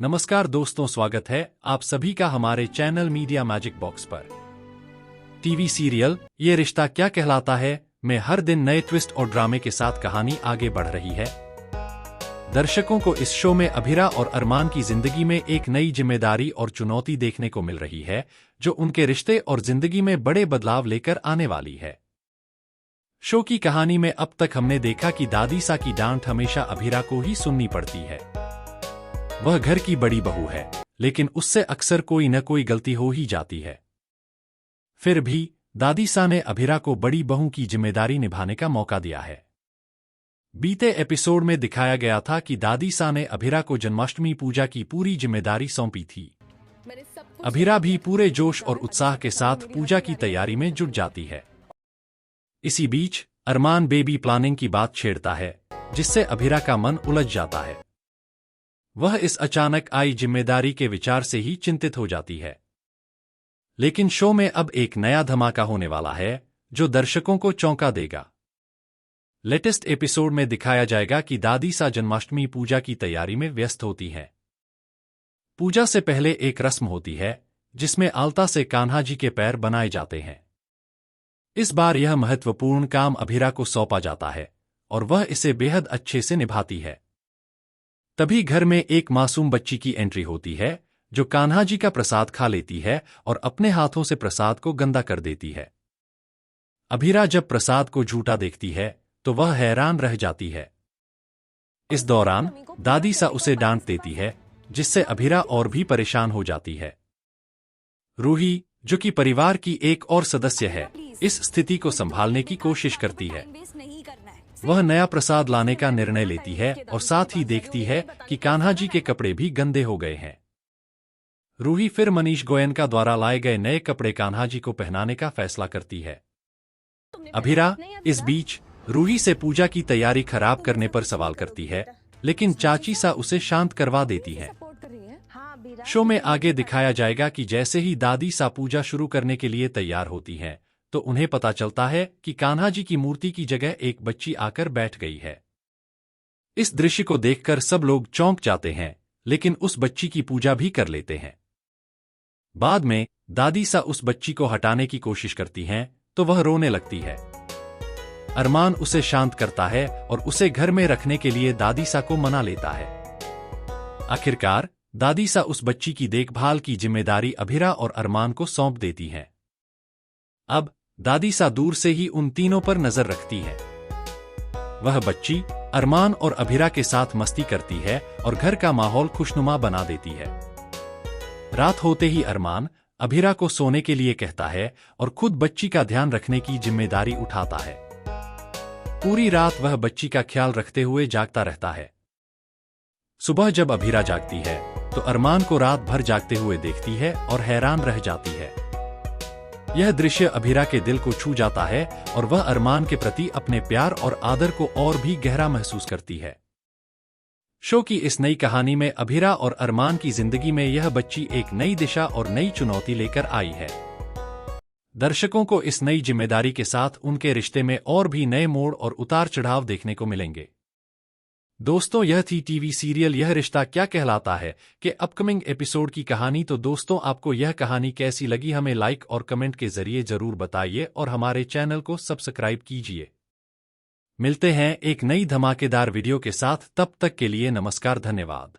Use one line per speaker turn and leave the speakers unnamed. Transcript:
नमस्कार दोस्तों, स्वागत है आप सभी का हमारे चैनल मीडिया मैजिक बॉक्स पर। टीवी सीरियल ये रिश्ता क्या कहलाता है में हर दिन नए ट्विस्ट और ड्रामे के साथ कहानी आगे बढ़ रही है। दर्शकों को इस शो में अभिरा और अरमान की जिंदगी में एक नई जिम्मेदारी और चुनौती देखने को मिल रही है, जो उनके रिश्ते और जिंदगी में बड़े बदलाव लेकर आने वाली है। शो की कहानी में अब तक हमने देखा कि दादी सा की डांट हमेशा अभिरा को ही सुननी पड़ती है। वह घर की बड़ी बहू है, लेकिन उससे अक्सर कोई न कोई गलती हो ही जाती है। फिर भी दादी सा ने अभिरा को बड़ी बहू की जिम्मेदारी निभाने का मौका दिया है। बीते एपिसोड में दिखाया गया था कि दादी सा ने अभिरा को जन्माष्टमी पूजा की पूरी जिम्मेदारी सौंपी थी। अभिरा भी पूरे जोश और उत्साह के साथ पूजा की तैयारी में जुट जाती है। इसी बीच अरमान बेबी प्लानिंग की बात छेड़ता है, जिससे अभिरा का मन उलझ जाता है। वह इस अचानक आई जिम्मेदारी के विचार से ही चिंतित हो जाती है। लेकिन शो में अब एक नया धमाका होने वाला है, जो दर्शकों को चौंका देगा। लेटेस्ट एपिसोड में दिखाया जाएगा कि दादी सा जन्माष्टमी पूजा की तैयारी में व्यस्त होती हैं। पूजा से पहले एक रस्म होती है, जिसमें आलता से कान्हा जी के पैर बनाए जाते हैं। इस बार यह महत्वपूर्ण काम अभिरा को सौंपा जाता है और वह इसे बेहद अच्छे से निभाती है। तभी घर में एक मासूम बच्ची की एंट्री होती है, जो कान्हा जी का प्रसाद खा लेती है और अपने हाथों से प्रसाद को गंदा कर देती है। अभिरा जब प्रसाद को झूठा देखती है तो वह हैरान रह जाती है। इस दौरान दादी सा उसे डांट देती है, जिससे अभिरा और भी परेशान हो जाती है। रूही, जो कि परिवार की एक और सदस्य है, इस स्थिति को संभालने की कोशिश करती है। वह नया प्रसाद लाने का निर्णय लेती है और साथ ही देखती है कि कान्हा जी के कपड़े भी गंदे हो गए हैं। रूही फिर मनीष गोयनका द्वारा लाए गए नए कपड़े कान्हा जी को पहनाने का फैसला करती है। अभिरा इस बीच रूही से पूजा की तैयारी खराब करने पर सवाल करती है, लेकिन चाची सा उसे शांत करवा देती है। शो में आगे दिखाया जाएगा कि जैसे ही दादी सा पूजा शुरू करने के लिए तैयार होती हैं, तो उन्हें पता चलता है कि कान्हा जी की मूर्ति की जगह एक बच्ची आकर बैठ गई है। इस दृश्य को देखकर सब लोग चौंक जाते हैं, लेकिन उस बच्ची की पूजा भी कर लेते हैं। बाद में दादी सा उस बच्ची को हटाने की कोशिश करती हैं, तो वह रोने लगती है। अरमान उसे शांत करता है और उसे घर में रखने के लिए दादी सा को मना लेता है। आखिरकार दादी सा उस बच्ची की देखभाल की जिम्मेदारी अभिरा और अरमान को सौंप देती हैं। अब दादी सा दूर से ही उन तीनों पर नजर रखती है। वह बच्ची अरमान और अभिरा के साथ मस्ती करती है और घर का माहौल खुशनुमा बना देती है। रात होते ही अरमान अभिरा को सोने के लिए कहता है और खुद बच्ची का ध्यान रखने की जिम्मेदारी उठाता है। पूरी रात वह बच्ची का ख्याल रखते हुए जागता रहता है। सुबह जब अभिरा जागती है, तो अरमान को रात भर जागते हुए देखती है और हैरान रह जाती है। यह दृश्य अभिरा के दिल को छू जाता है और वह अरमान के प्रति अपने प्यार और आदर को और भी गहरा महसूस करती है। शो की इस नई कहानी में अभिरा और अरमान की जिंदगी में यह बच्ची एक नई दिशा और नई चुनौती लेकर आई है। दर्शकों को इस नई जिम्मेदारी के साथ उनके रिश्ते में और भी नए मोड़ और उतार चढ़ाव देखने को मिलेंगे। दोस्तों, यह थी टीवी सीरियल यह रिश्ता क्या कहलाता है कि अपकमिंग एपिसोड की कहानी। तो दोस्तों, आपको यह कहानी कैसी लगी हमें लाइक और कमेंट के जरिए जरूर बताइए और हमारे चैनल को सब्सक्राइब कीजिए। मिलते हैं एक नई धमाकेदार वीडियो के साथ, तब तक के लिए नमस्कार, धन्यवाद।